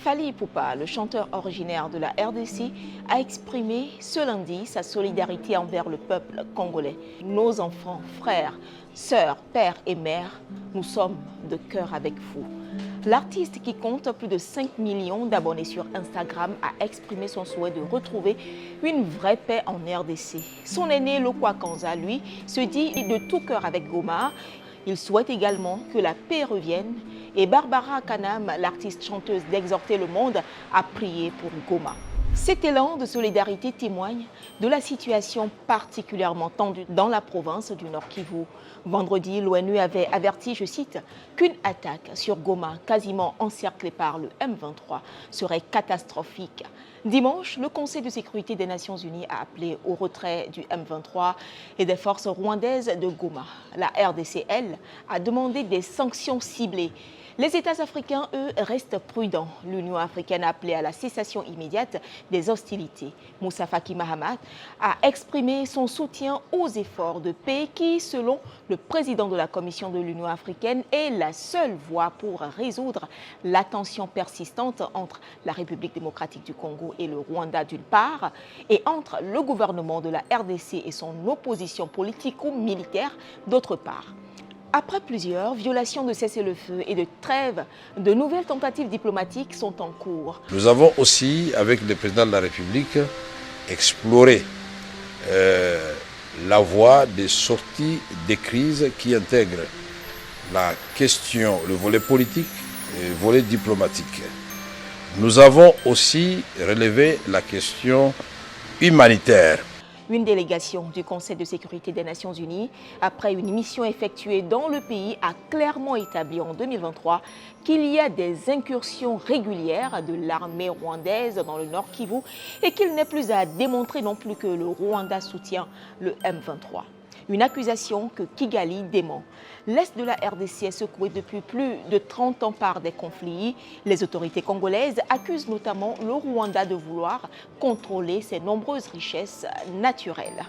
Fally Ipupa, le chanteur originaire de la RDC, a exprimé ce lundi sa solidarité envers le peuple congolais. Nos enfants, frères, sœurs, pères et mères, nous sommes de cœur avec vous. L'artiste, qui compte plus de 5 millions d'abonnés sur Instagram, a exprimé son souhait de retrouver une vraie paix en RDC. Son aîné, Lokwa Kanza, lui, se dit de tout cœur avec Goma. Il souhaite également que la paix revienne et Barbara Kanam, l'artiste chanteuse, d'exhorter le monde à prier pour Goma. Cet élan de solidarité témoigne de la situation particulièrement tendue dans la province du Nord Kivu. Vendredi, l'ONU avait averti, je cite, qu'une attaque sur Goma, quasiment encerclée par le M23, serait catastrophique. Dimanche, le Conseil de sécurité des Nations Unies a appelé au retrait du M23 et des forces rwandaises de Goma. La RDC, elle, a demandé des sanctions ciblées. Les États africains, eux, restent prudents. L'Union africaine a appelé à la cessation immédiate des hostilités. Moussa Faki Mahamat a exprimé son soutien aux efforts de paix qui, selon le président de la Commission de l'Union africaine, est la seule voie pour résoudre la tension persistante entre la République démocratique du Congo et le Rwanda d'une part, et entre le gouvernement de la RDC et son opposition politique ou militaire d'autre part. Après plusieurs violations de cessez-le-feu et de trêve, de nouvelles tentatives diplomatiques sont en cours. Nous avons aussi, avec le président de la République, exploré la voie des sorties des crises qui intègrent la question, le volet politique et le volet diplomatique. Nous avons aussi relevé la question humanitaire. Une délégation du Conseil de sécurité des Nations Unies, après une mission effectuée dans le pays, a clairement établi en 2023 qu'il y a des incursions régulières de l'armée rwandaise dans le Nord Kivu et qu'il n'est plus à démontrer non plus que le Rwanda soutient le M23. Une accusation que Kigali dément. L'Est de la RDC est secoué depuis plus de 30 ans par des conflits. Les autorités congolaises accusent notamment le Rwanda de vouloir contrôler ses nombreuses richesses naturelles.